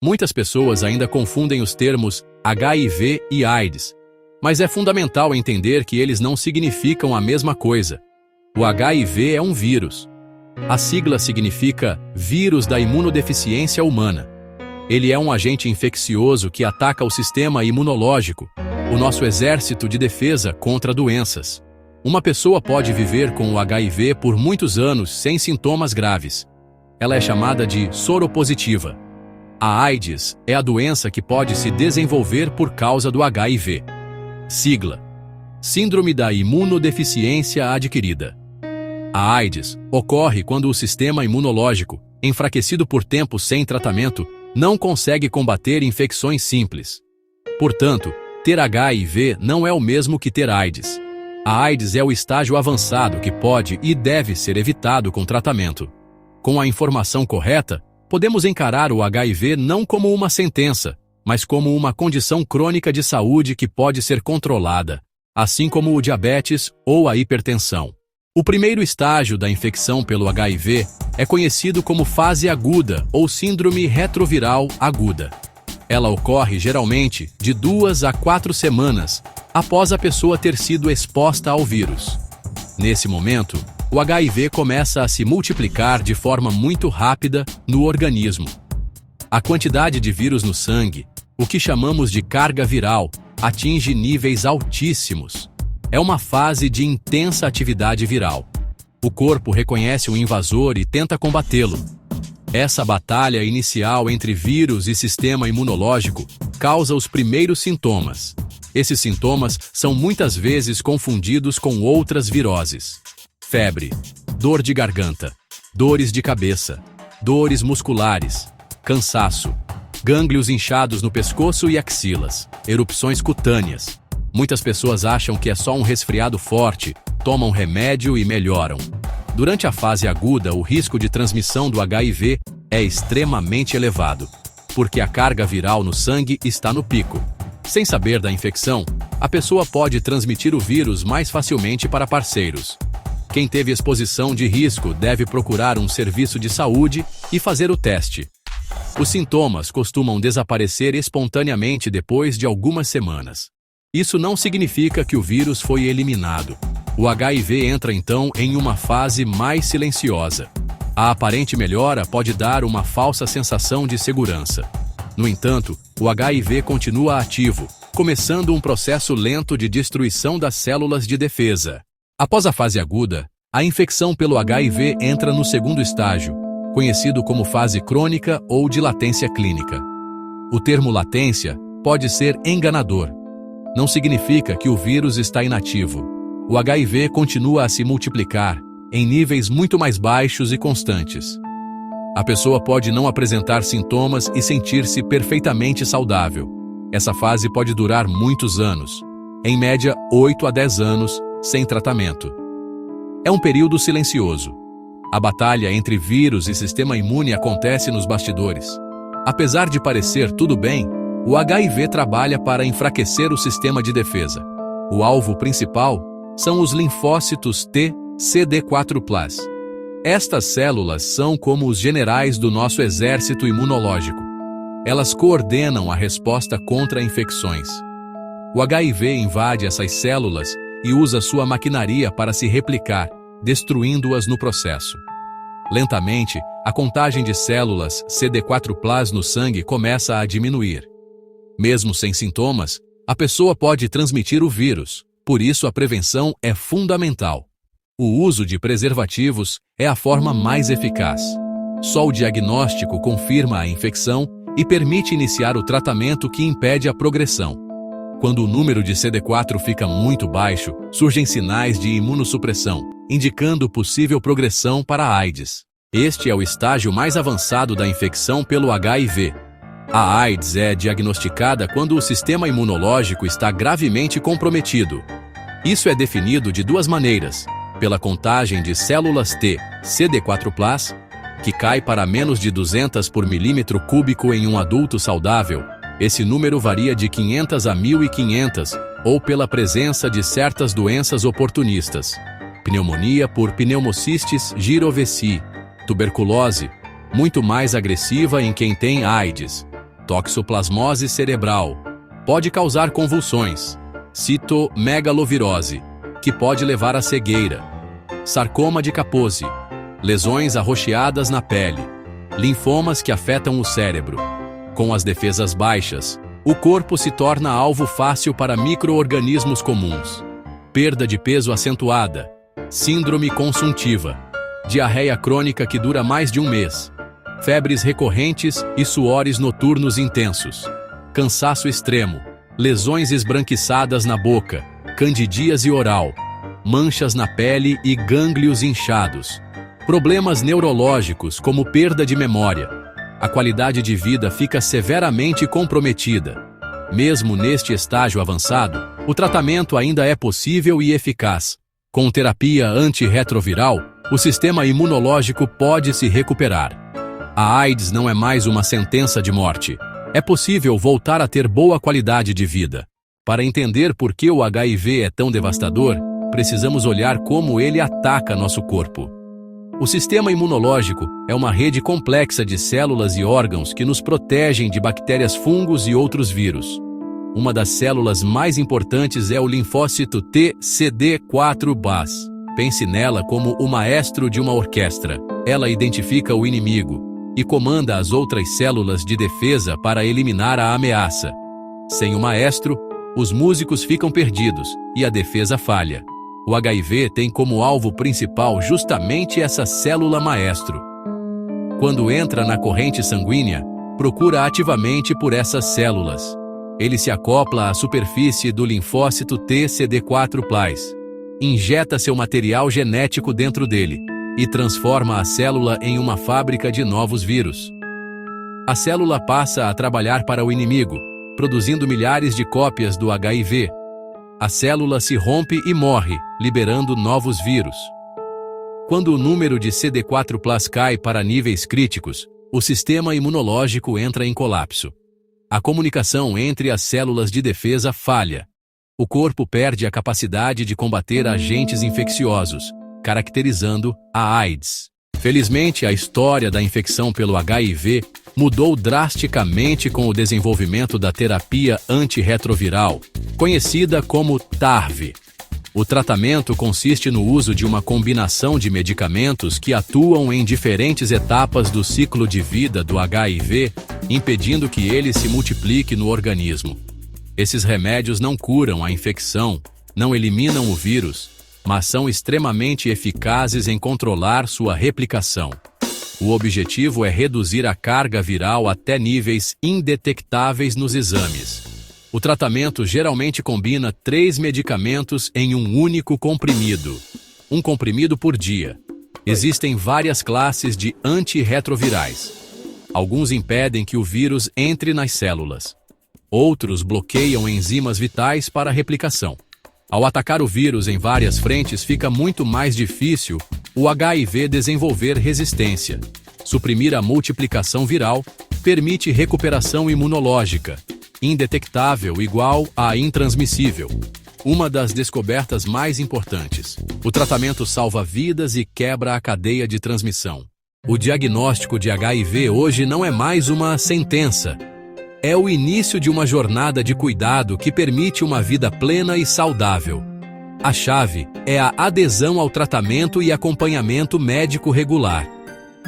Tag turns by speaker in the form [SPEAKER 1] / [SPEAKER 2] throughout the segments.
[SPEAKER 1] Muitas pessoas ainda confundem os termos HIV e AIDS, mas é fundamental entender que eles não significam a mesma coisa. O HIV é um vírus. A sigla significa Vírus da Imunodeficiência Humana. Ele é um agente infeccioso que ataca o sistema imunológico, o nosso exército de defesa contra doenças. Uma pessoa pode viver com o HIV por muitos anos sem sintomas graves. Ela é chamada de soropositiva. A AIDS é a doença que pode se desenvolver por causa do HIV. Sigla: Síndrome da Imunodeficiência Adquirida. A AIDS ocorre quando o sistema imunológico, enfraquecido por tempo sem tratamento, não consegue combater infecções simples. Portanto, ter HIV não é o mesmo que ter AIDS. A AIDS é o estágio avançado que pode e deve ser evitado com tratamento. Com a informação correta, podemos encarar o HIV não como uma sentença, mas como uma condição crônica de saúde que pode ser controlada, assim como o diabetes ou a hipertensão. O primeiro estágio da infecção pelo HIV é conhecido como fase aguda ou síndrome retroviral aguda. Ela ocorre geralmente de 2 a 4 semanas após a pessoa ter sido exposta ao vírus. Nesse momento, o HIV começa a se multiplicar de forma muito rápida no organismo. A quantidade de vírus no sangue, o que chamamos de carga viral, atinge níveis altíssimos. É uma fase de intensa atividade viral. O corpo reconhece o invasor e tenta combatê-lo. Essa batalha inicial entre vírus e sistema imunológico causa os primeiros sintomas. Esses sintomas são muitas vezes confundidos com outras viroses. Febre, dor de garganta, dores de cabeça, dores musculares, cansaço, gânglios inchados no pescoço e axilas, erupções cutâneas. Muitas pessoas acham que é só um resfriado forte, tomam remédio e melhoram. Durante a fase aguda, o risco de transmissão do HIV é extremamente elevado, porque a carga viral no sangue está no pico. Sem saber da infecção, a pessoa pode transmitir o vírus mais facilmente para parceiros. Quem teve exposição de risco deve procurar um serviço de saúde e fazer o teste. Os sintomas costumam desaparecer espontaneamente depois de algumas semanas. Isso não significa que o vírus foi eliminado. O HIV entra então em uma fase mais silenciosa. A aparente melhora pode dar uma falsa sensação de segurança. No entanto, o HIV continua ativo, começando um processo lento de destruição das células de defesa. Após a fase aguda, a infecção pelo HIV entra no segundo estágio, conhecido como fase crônica ou de latência clínica. O termo latência pode ser enganador. Não significa que o vírus está inativo. O HIV continua a se multiplicar em níveis muito mais baixos e constantes. A pessoa pode não apresentar sintomas e sentir-se perfeitamente saudável. Essa fase pode durar muitos anos, em média 8 a 10 anos, sem tratamento. É um período silencioso. A batalha entre vírus e sistema imune acontece nos bastidores. Apesar de parecer tudo bem, o HIV trabalha para enfraquecer o sistema de defesa. O alvo principal são os linfócitos T, CD4+. Estas células são como os generais do nosso exército imunológico. Elas coordenam a resposta contra infecções. O HIV invade essas células e usa sua maquinaria para se replicar, destruindo-as no processo. Lentamente, a contagem de células CD4+ no sangue começa a diminuir. Mesmo sem sintomas, a pessoa pode transmitir o vírus, por isso a prevenção é fundamental. O uso de preservativos é a forma mais eficaz. Só o diagnóstico confirma a infecção e permite iniciar o tratamento que impede a progressão. Quando o número de CD4 fica muito baixo, surgem sinais de imunossupressão, indicando possível progressão para a AIDS. Este é o estágio mais avançado da infecção pelo HIV. A AIDS é diagnosticada quando o sistema imunológico está gravemente comprometido. Isso é definido de duas maneiras: pela contagem de células T, CD4+, que cai para menos de 200 por milímetro cúbico em um adulto saudável. Esse número varia de 500 a 1.500, ou pela presença de certas doenças oportunistas. Pneumonia por pneumocistis gyrovesi, tuberculose, muito mais agressiva em quem tem AIDS. toxoplasmose cerebral, pode causar convulsões, citomegalovirose, que pode levar à cegueira, sarcoma de Kaposi, lesões arroxeadas na pele, linfomas que afetam o cérebro. Com as defesas baixas, o corpo se torna alvo fácil para micro-organismos comuns. Perda de peso acentuada, síndrome consuntiva, diarreia crônica que dura mais de um mês, febres recorrentes e suores noturnos intensos, cansaço extremo, lesões esbranquiçadas na boca, candidíase oral, manchas na pele e gânglios inchados, problemas neurológicos como perda de memória. A qualidade de vida fica severamente comprometida. Mesmo neste estágio avançado, o tratamento ainda é possível e eficaz. Com terapia antirretroviral, o sistema imunológico pode se recuperar. A AIDS não é mais uma sentença de morte. É possível voltar a ter boa qualidade de vida. Para entender por que o HIV é tão devastador, precisamos olhar como ele ataca nosso corpo. O sistema imunológico é uma rede complexa de células e órgãos que nos protegem de bactérias, fungos e outros vírus. Uma das células mais importantes é o linfócito T CD4+. Pense nela como o maestro de uma orquestra. Ela identifica o inimigo e comanda as outras células de defesa para eliminar a ameaça. Sem o maestro, os músicos ficam perdidos e a defesa falha. O HIV tem como alvo principal justamente essa célula maestro. Quando entra na corrente sanguínea, procura ativamente por essas células. Ele se acopla à superfície do linfócito T CD4+, injeta seu material genético dentro dele e transforma a célula em uma fábrica de novos vírus. A célula passa a trabalhar para o inimigo, produzindo milhares de cópias do HIV. A célula se rompe e morre, liberando novos vírus. Quando o número de CD4+ cai para níveis críticos, o sistema imunológico entra em colapso. A comunicação entre as células de defesa falha. O corpo perde a capacidade de combater agentes infecciosos, caracterizando a AIDS. Felizmente, a história da infecção pelo HIV mudou drasticamente com o desenvolvimento da terapia antirretroviral, conhecida como TARV. O tratamento consiste no uso de uma combinação de medicamentos que atuam em diferentes etapas do ciclo de vida do HIV, impedindo que ele se multiplique no organismo. Esses remédios não curam a infecção, não eliminam o vírus, mas são extremamente eficazes em controlar sua replicação. O objetivo é reduzir a carga viral até níveis indetectáveis nos exames. O tratamento geralmente combina 3 medicamentos em um único comprimido, um comprimido por dia. Existem várias classes de antirretrovirais. Alguns impedem que o vírus entre nas células. Outros bloqueiam enzimas vitais para a replicação. Ao atacar o vírus em várias frentes, fica muito mais difícil o HIV desenvolver resistência. Suprimir a multiplicação viral permite recuperação imunológica, indetectável igual a intransmissível. Uma das descobertas mais importantes. O tratamento salva vidas e quebra a cadeia de transmissão. O diagnóstico de HIV hoje não é mais uma sentença. É o início de uma jornada de cuidado que permite uma vida plena e saudável. A chave é a adesão ao tratamento e acompanhamento médico regular.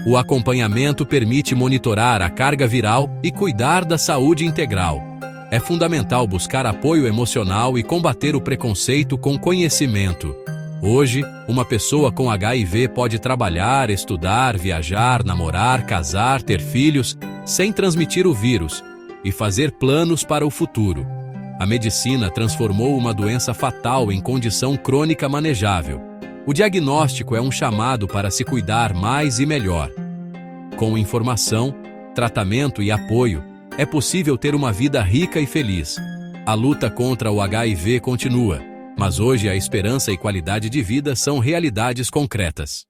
[SPEAKER 1] O acompanhamento permite monitorar a carga viral e cuidar da saúde integral. É fundamental buscar apoio emocional e combater o preconceito com conhecimento. Hoje, uma pessoa com HIV pode trabalhar, estudar, viajar, namorar, casar, ter filhos, sem transmitir o vírus, e fazer planos para o futuro. A medicina transformou uma doença fatal em condição crônica manejável. O diagnóstico é um chamado para se cuidar mais e melhor. Com informação, tratamento e apoio, é possível ter uma vida rica e feliz. A luta contra o HIV continua, mas hoje a esperança e qualidade de vida são realidades concretas.